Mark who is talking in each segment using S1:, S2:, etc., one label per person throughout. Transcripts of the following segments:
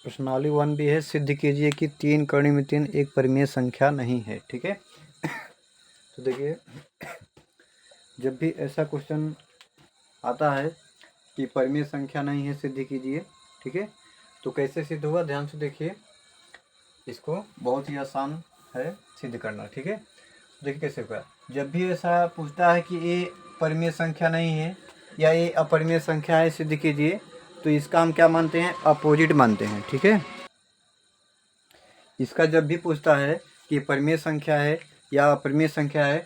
S1: प्रश्नावली 1 भी है, सिद्ध कीजिए कि 3 करनी में 3 एक परिमेय संख्या नहीं है। ठीक है, तो देखिए जब भी ऐसा क्वेश्चन आता है कि परिमेय संख्या नहीं है, सिद्ध कीजिए। ठीक है, तो कैसे सिद्ध हुआ, ध्यान से देखिए, इसको बहुत ही आसान है सिद्ध करना। ठीक है, देखिए कैसे हुआ। जब भी ऐसा पूछता है कि ये परिमेय संख्या नहीं है या ये अपरिमेय संख्या है, सिद्ध कीजिए, तो इसका हम क्या मानते हैं, अपोजिट मानते हैं। ठीक है, इसका जब भी पूछता है कि परिमेय संख्या है या अपरिमेय संख्या है,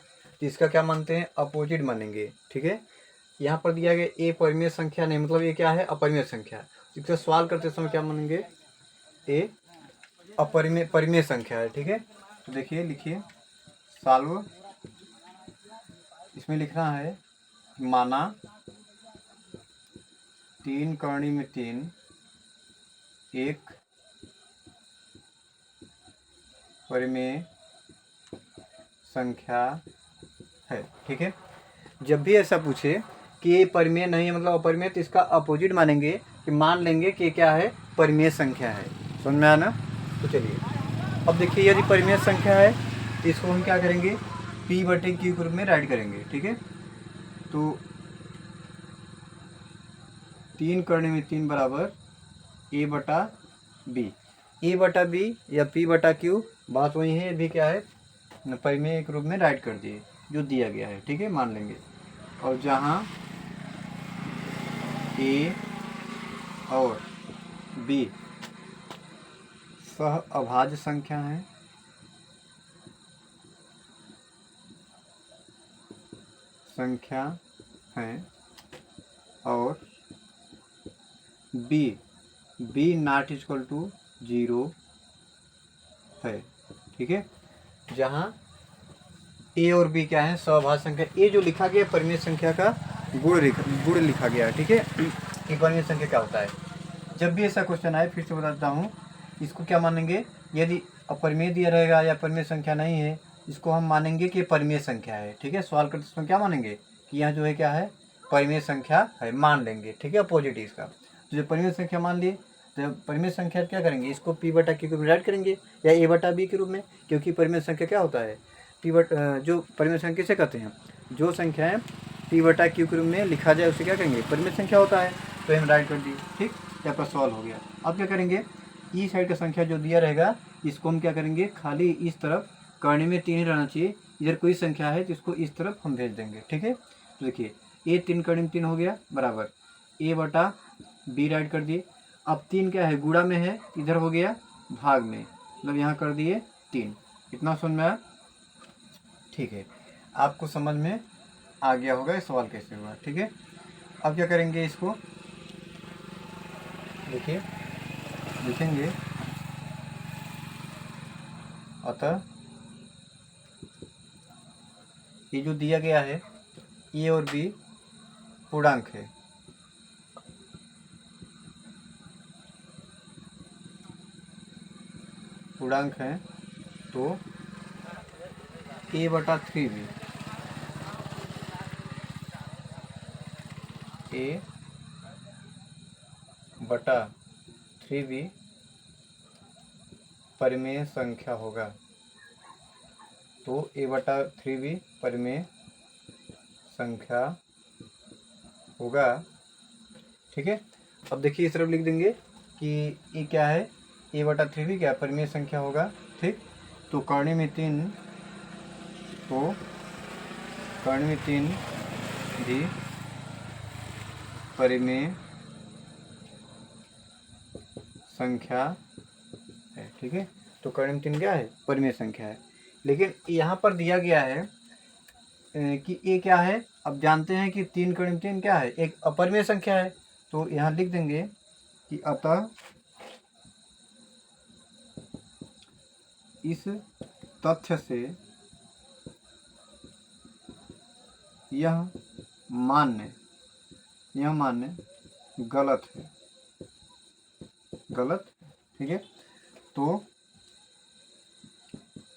S1: तो इसका क्या मानते हैं, अपोजिट मानेंगे। ठीक है, यहाँ पर दिया गया ए परिमेय संख्या नहीं, मतलब ये क्या है, अपरिमेय संख्या। इसका सवाल करते समय क्या मानेंगे, ए अपरिमेय परिमेय संख्या है। ठीक है, तो देखिए लिखिए सॉल्व, इसमें लिखना है माना 3 करनी में 3 एक परिमेय संख्या है। ठीक है, जब भी ऐसा पूछे कि ये परिमेय नहीं है मतलब अपरिमेय, तो इसका अपोजिट मानेंगे कि मान लेंगे कि क्या है, परिमेय संख्या है। समझ में आया ना। तो चलिए अब देखिए, यदि परिमेय संख्या है तो इसको हम क्या करेंगे, p/q के रूप में राइट करेंगे। ठीक है, तो 3 करने में 3 बराबर a/b, a/b या p/q बात वही है, भी क्या है, परिमेय के रूप में राइट कर दिए जो दिया गया है। ठीक है, मान लेंगे, और जहाँ a और b सह अभाज्य संख्या है, और b नॉट इक्वल टू 0 है। ठीक है, जहाँ a और b क्या है, सहअभाज्य संख्या। ए जो लिखा गया परिमेय संख्या का गुण लिखा गया है। ठीक है, कि परिमेय संख्या क्या होता है। जब भी ऐसा क्वेश्चन आए, फिर से बताता हूँ, इसको क्या मानेंगे, यदि अपरिमेय दिया रहेगा या परिमेय संख्या नहीं है, इसको हम मानेंगे कि परिमेय संख्या है। ठीक है, सवाल करते समय क्या मानेंगे कि यहाँ जो है क्या है, परिमेय संख्या है, मान लेंगे। ठीक है, अपोजिट इसका। तो जब परिमेय संख्या मान लिए, तो परिमेय संख्या क्या करेंगे, इसको p/q के रूप में राइट करेंगे या a/b के रूप में, क्योंकि परिमेय संख्या क्या होता है, जो परिमेय संख्या किसे कहते हैं, जो संख्याएं p/q के रूप में लिखा जाए उसे क्या करेंगे, परिमेय संख्या होता है। तो हम राइट कर दिए। ठीक, ये आपका सॉल्व हो गया। अब क्या करेंगे, ई साइड का संख्या जो दिया रहेगा, इसको हम क्या करेंगे, खाली इस तरफ करने में 3 ही रहना चाहिए, इधर कोई संख्या है तो इसको इस तरफ हम भेज देंगे। ठीक है, तो देखिए ए 3 करने में 3 हो गया, बराबर a/b राइट कर दिए। अब 3 क्या है, गुणा में है, इधर हो गया भाग में, मतलब यहाँ कर दिए 3। इतना समझ में आया। ठीक है, आपको समझ में आ गया होगा ये सवाल कैसे हुआ। ठीक है, अब क्या करेंगे, इसको देखिए लिखेंगे, अतः ये जो दिया गया है ए और बी पूर्णांक है, पूर्णांक है, तो a/3b a/3b परिमेय संख्या होगा। तो a/3b परिमेय संख्या होगा। ठीक है, अब देखिए इस तरफ लिख देंगे कि ये क्या है, a/3b क्या परिमेय संख्या होगा। ठीक, तो करने में 3, तो करने में 3 भी परिमेय संख्या है। ठीक है, तो करने में 3 क्या है, परिमेय संख्या है। लेकिन यहाँ पर दिया गया है कि ये क्या है, अब जानते हैं कि 3 करने में 3 क्या है, एक अपरिमेय संख्या है। तो यहाँ लिख देंगे कि अतः इस तथ्य से यह मान्य गलत है। ठीक है, तो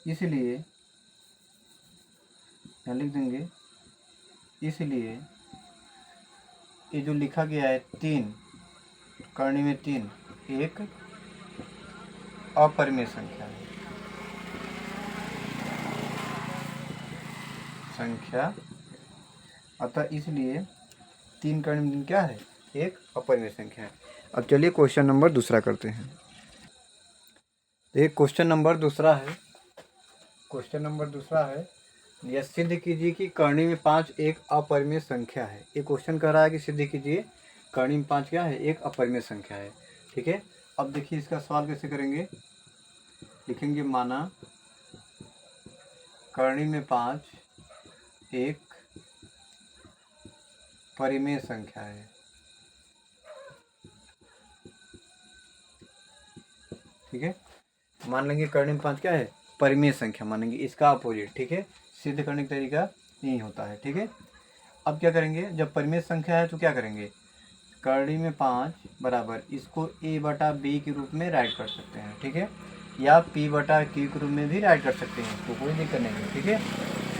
S1: इसलिए यहाँ लिख देंगे, इसलिए ये जो लिखा गया है 3 करने में 3 एक अपरिमेय संख्या है। अतः इसलिए 3 कर्ण क्या है, एक अपरिमेय संख्या है। अब चलिए क्वेश्चन नंबर दूसरा करते हैं। एक क्वेश्चन नंबर दूसरा है, यह सिद्ध कीजिए कि कर्णी में 5 एक अपरिमेय संख्या है। ये क्वेश्चन कह रहा है कि सिद्ध कीजिए कर्णी में 5 क्या है, एक अपरिमेय संख्या है। ठीक है, अब देखिए इसका सवाल कैसे करेंगे। लिखेंगे माना कर्णी में 5 एक परिमेय संख्या है। ठीक है, मान लेंगे कर्णी में 5 क्या है, परिमेय संख्या मानेंगे, इसका अपोजिट। ठीक है, सिद्ध करने का तरीका यही होता है। ठीक है, अब क्या करेंगे, जब परिमेय संख्या है तो क्या करेंगे, कर्णी में 5 बराबर इसको a बटा b के रूप में राइट कर सकते हैं। ठीक है, या p बटा q के रूप में भी राइट कर सकते हैं, तो कोई दिक्कत नहीं है। ठीक है,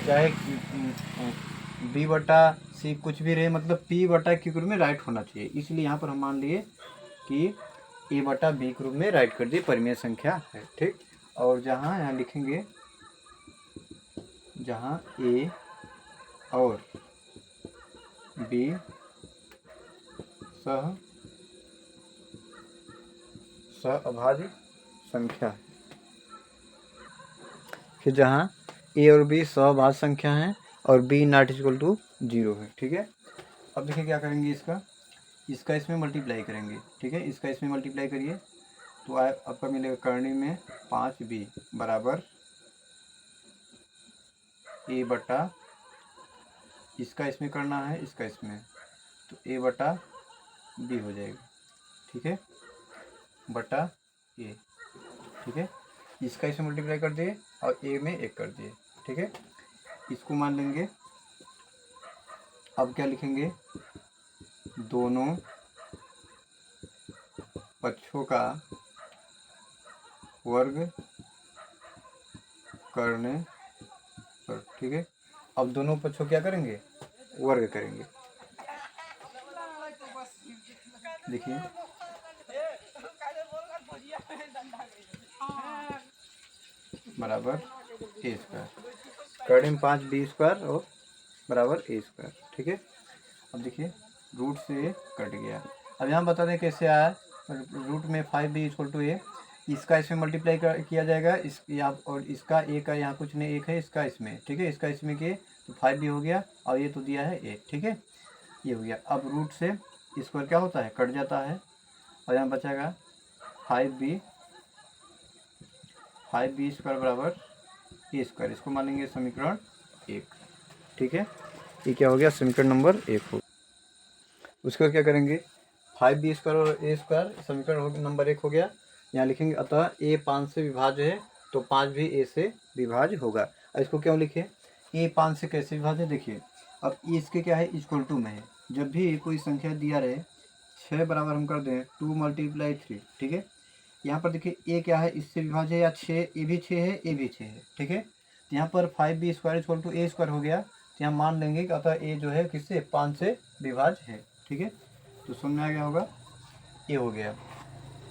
S1: चाहे b बटा c कुछ भी रहे, मतलब p बटा q के रूप में राइट होना चाहिए। इसलिए यहाँ पर हम मान लिए कि a बटा b के रूप में राइट कर दिए, परिमेय संख्या है। ठीक, और यहाँ लिखेंगे जहाँ a और b सहअभाज्य संख्या है। फिर जहाँ a और b सहअभाज्य संख्या है और b नॉट इक्वल टू 0 है। ठीक है, अब देखिए क्या करेंगे, इसका इसमें मल्टीप्लाई करेंगे। ठीक है, इसका इसमें मल्टीप्लाई करिए तो आपका मिलेगा कर्णी में 5b बराबर a बटा, इसका इसमें करना है, इसका इसमें, तो a बटा b हो जाएगा। ठीक है, बटा a। ठीक है, इसका इसमें मल्टीप्लाई कर दिए और a में 1 कर दिए। ठीक है, इसको मान लेंगे। अब क्या लिखेंगे, दोनों पक्षों का वर्ग करने पर। ठीक है, अब दोनों पक्षों क्या करेंगे, वर्ग करेंगे। देखिए बराबर a स्क्वायर, कर्णी में 5 b स्क्वायर और बराबर a स्क्वायर। ठीक है, अब देखिए रूट से कट गया। अब यहाँ बता दें कैसे आया, रूट में 5b इक्वल टू a, इसका इसमें मल्टीप्लाई किया जाएगा, इस यहाँ, और इसका a का यहाँ कुछ नहीं, 1 है, इसका इसमें। ठीक है, इसका इसमें के तो 5b हो गया, और ये तो दिया है a। ठीक है, ये हो गया। अब रूट से स्क्वायर क्या होता है, कट जाता है, और यहाँ बचेगा 5b स्क्वायर बराबर a स्क्वायर। इसको मानेंगे समीकरण 1। ठीक है, ये क्या हो गया, समीकरण नंबर 1 हो। उसके बाद क्या करेंगे, 5b स्क्वायर और a स्क्वायर समीकरण नंबर 1 हो गया। यहाँ लिखेंगे अतः a 5 से विभाज्य है, तो 5 भी a से विभाज्य होगा। और इसको क्यों लिखे, a 5 से कैसे विभाज्य है, देखिए अब इसके क्या है, इक्वल टू में है। जब भी कोई संख्या दिया रहे 6 बराबर हम कर दें 2 × 3। ठीक है, यहाँ पर देखिए a क्या है, इससे विभाज्य है, या 6, a भी 6 है, a भी 6 है। ठीक है, तो यहाँ पर 5b square equal to a square हो गया, तो यहाँ मान लेंगे कि अतः a जो है किससे, 5 से विभाज्य है। ठीक है, तो समझ में आ गया होगा, ये हो गया।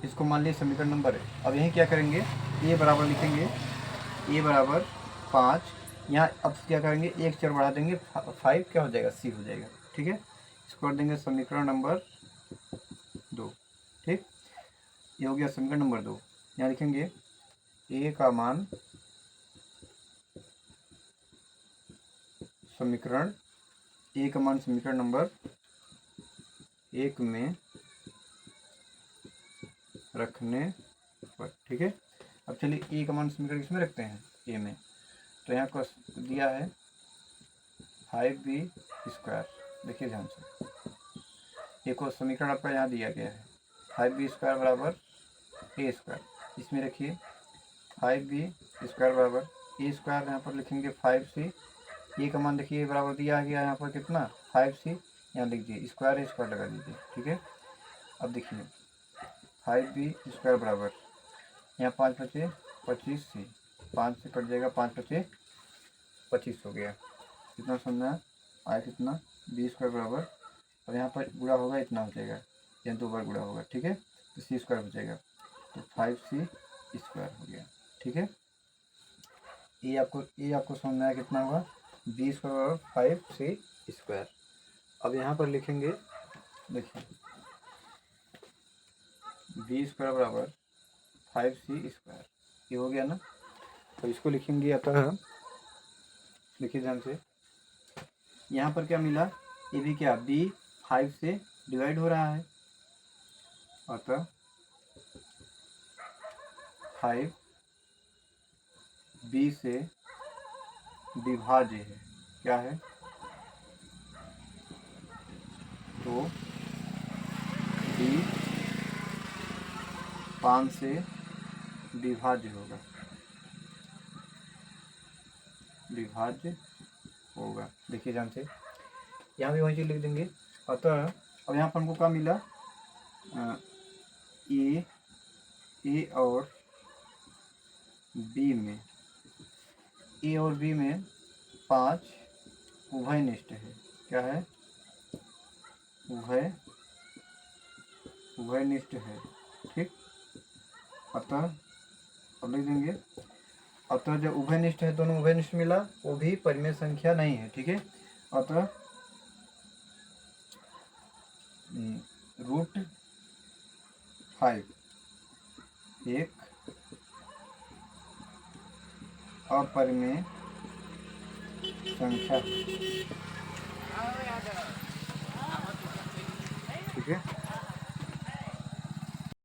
S1: इसको मान लीजिए समीकरण नंबर है। अब यहीं क्या करेंगे, a बराबर लिखेंगे, a बराबर 5, यहाँ अब क्या करेंगे, एक चर बढ़ा देंगे, 5 क्या हो जाएगा, c हो जाएगा। ठीक है, इसको कर देंगे समीकरण नंबर 2। ठीक, ये हो गया समीकरण नंबर 2। यहाँ लिखेंगे a का मान समीकरण नंबर 1 में रखने पर। ठीक है, अब चलिए a का मान समीकरण किसमें रखते हैं, a में, तो यहाँ को दिया है 5b स्क्वायर। देखिए ध्यान से, एक और समीकरण आपका यहाँ दिया गया है 5b स्क्वायर बराबर a स्क्वायर, इसमें रखिए 5b स्क्वायर बराबर a स्क्वायर, यहाँ पर लिखेंगे 5c। a का मान देखिए बराबर दिया गया यहाँ पर कितना, 5c, यहाँ लिख दीजिए, स्क्वायर स्क्वायर लगा दीजिए। ठीक है, अब देखिए 5b स्क्वायर बराबर, यहाँ 5 बचे 25c, 5 से कट जाएगा, 5 बचे 25 हो गया। कितना समझना आया, कितना, b स्क्वायर बराबर, और यहाँ पर गुणा होगा, इतना हो जाएगा, यहाँ 2 बार गुणा होगा। ठीक है, तो c स्क्वायर हो जाएगा, तो 5c स्क्वायर हो गया। ठीक है, ये आपको समझ में आया कितना हुआ, बी स्क्वायर बराबर 5c स्क्वायर। अब यहाँ पर लिखेंगे, देखिए बी स्क्वायर बराबर 5c स्क्वायर, ये हो गया ना। तो इसको लिखेंगे, अतः देखिए ध्यान से, यहाँ पर क्या मिला, ये भी क्या, b 5 से डिवाइड हो रहा है, अतः 5 b से विभाज्य है, क्या है, तो b 5 से विभाज्य होगा, विभाज्य होगा। देखिए ध्यान से, यहाँ भी वही चीज लिख देंगे। अतः अब यहाँ पर हमको क्या मिला, ए और बी में, ए और बी में 5 उभयनिष्ठ है, क्या है, उभयनिष्ठ है। ठीक, अतः अब लिख देंगे, अतः जब उभयनिष्ठ है, दोनों उभयनिष्ठ मिला, वो भी परिमेय संख्या नहीं है। ठीक है, अतः √5 एक अपरिमेय संख्या है। ठीक है।